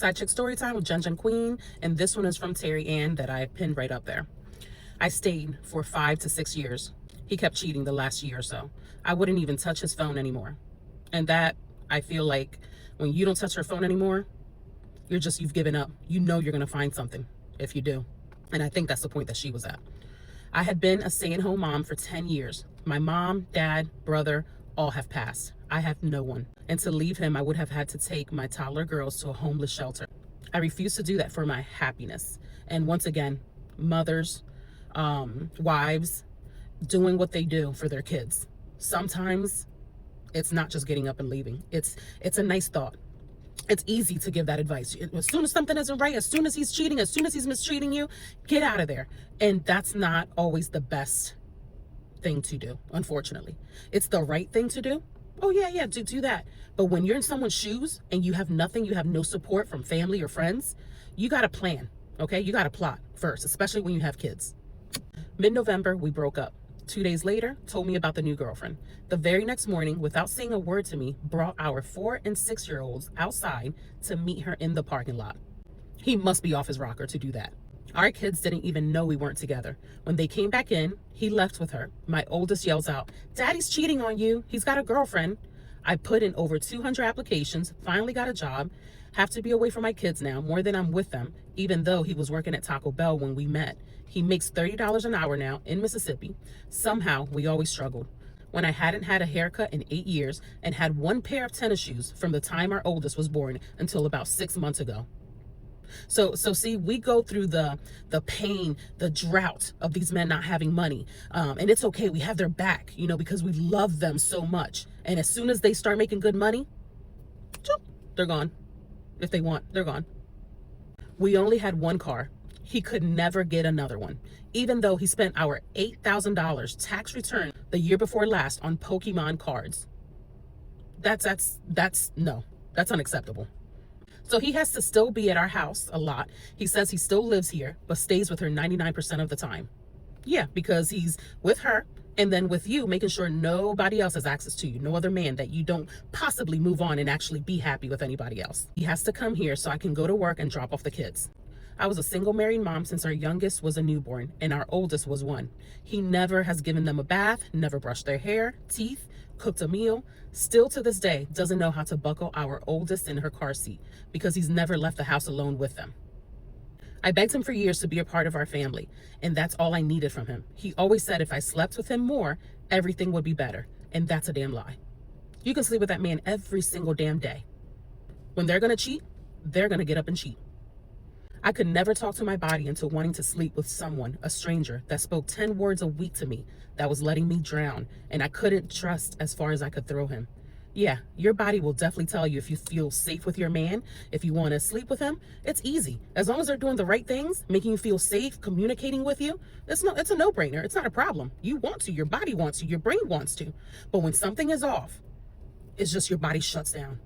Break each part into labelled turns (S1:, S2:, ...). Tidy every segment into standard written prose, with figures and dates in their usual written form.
S1: Side chick story time with Jen Queen, and this one is from Terry Ann that I pinned right up there. I stayed for 5 to 6 years. He kept cheating the last year or so. I wouldn't even touch his phone anymore. And that, I feel like, when you don't touch her phone anymore, you've given up. You know you're gonna find something if you do. And I think that's the point that she was at. I had been a stay-at-home mom for 10 years. My mom, dad, brother, all have passed. I have no one. And to leave him, I would have had to take my toddler girls to a homeless shelter. I refused to do that for my happiness. And once again, mothers, wives, doing what they do for their kids. Sometimes it's not just getting up and leaving. It's a nice thought. It's easy to give that advice. As soon as something isn't right, as soon as he's cheating, as soon as he's mistreating you, get out of there. And that's not always the best thing to do, unfortunately. It's the right thing to do. Oh yeah, do that. But when you're in someone's shoes and you have nothing, you have no support from family or friends, you got to plan, okay? You got to plot first, especially when you have kids. Mid-November, we broke up. 2 days later, told me about the new girlfriend. The very next morning, without saying a word to me, brought our 4 and 6-year-olds outside to meet her in the parking lot. He must be off his rocker to do that. Our kids didn't even know we weren't together. When they came back in, he left with her. My oldest yells out, "Daddy's cheating on you. He's got a girlfriend." I put in over 200 applications, finally got a job, have to be away from my kids now more than I'm with them, even though he was working at Taco Bell when we met. He makes $30 an hour now in Mississippi. Somehow, we always struggled. When I hadn't had a haircut in 8 years and had 1 pair of tennis shoes from the time our oldest was born until about 6 months ago. So see, we go through the pain, the drought of these men not having money. And it's okay. We have their back, because we love them so much. And as soon as they start making good money, they're gone. If they want, they're gone. We only had 1 car. He could never get another one, even though he spent our $8,000 tax return the year before last on Pokemon cards. That's unacceptable. So he has to still be at our house a lot. He says he still lives here, but stays with her 99% of the time. Yeah, because he's with her and then with you, making sure nobody else has access to you, no other man, that you don't possibly move on and actually be happy with anybody else. He has to come here so I can go to work and drop off the kids. I was a single married mom since our youngest was a newborn and our oldest was 1. He never has given them a bath, never brushed their hair, teeth, cooked a meal. Still to this day, doesn't know how to buckle our oldest in her car seat because he's never left the house alone with them. I begged him for years to be a part of our family, and that's all I needed from him. He always said if I slept with him more, everything would be better, and that's a damn lie. You can sleep with that man every single damn day. When they're gonna cheat, they're gonna get up and cheat. I could never talk to my body into wanting to sleep with someone, a stranger, that spoke 10 words a week to me, that was letting me drown, and I couldn't trust as far as I could throw him. Yeah, your body will definitely tell you if you feel safe with your man, if you want to sleep with him. It's easy. As long as they're doing the right things, making you feel safe, communicating with you, it's a no-brainer. It's not a problem. You want to, your body wants to, your brain wants to. But when something is off, it's just your body shuts down.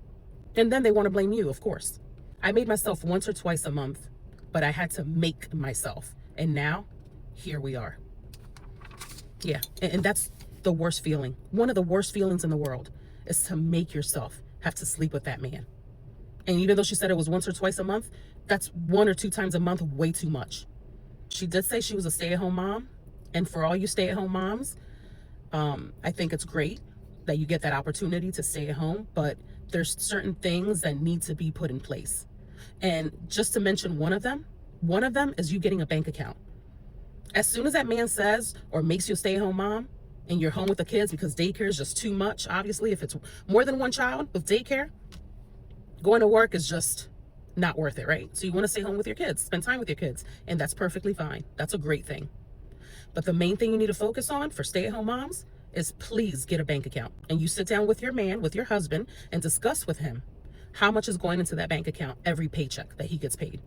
S1: And then they want to blame you, of course. I made myself once or twice a month, but I had to make myself. And now, here we are. Yeah, and that's the worst feeling. One of the worst feelings in the world is to make yourself have to sleep with that man. And even though she said it was once or twice a month, that's 1 or 2 times a month, way too much. She did say she was a stay-at-home mom. And for all you stay-at-home moms, I think it's great that you get that opportunity to stay at home, but there's certain things that need to be put in place. And just to mention one of them is you getting a bank account. As soon as that man says or makes you a stay-at-home mom and you're home with the kids because daycare is just too much, obviously, if it's more than 1 child with daycare, going to work is just not worth it, right? So you want to stay home with your kids, spend time with your kids, and that's perfectly fine. That's a great thing. But the main thing you need to focus on for stay-at-home moms is please get a bank account. And you sit down with your man, with your husband, and discuss with him how much is going into that bank account every paycheck that he gets paid.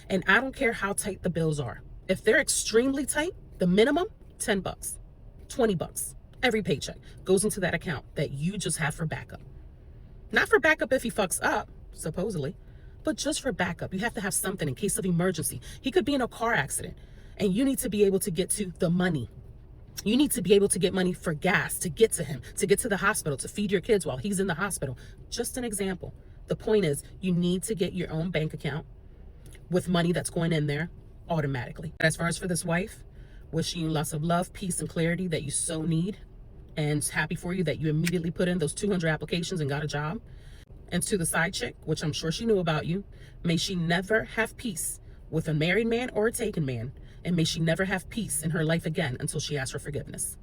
S1: And I don't care how tight the bills are. If they're extremely tight, the minimum, $10, $20, every paycheck goes into that account that you just have for backup. Not for backup if he fucks up, supposedly, but just for backup. You have to have something in case of emergency. He could be in a car accident and you need to be able to get to the money. You need to be able to get money for gas, to get to him, to get to the hospital, to feed your kids while he's in the hospital. Just an example. The point is, you need to get your own bank account with money that's going in there automatically. As far as for this wife, wishing you lots of love, peace, and clarity that you so need, and happy for you that you immediately put in those 200 applications and got a job. And to the side chick, which I'm sure she knew about you, may she never have peace with a married man or a taken man, and may she never have peace in her life again until she asks for forgiveness.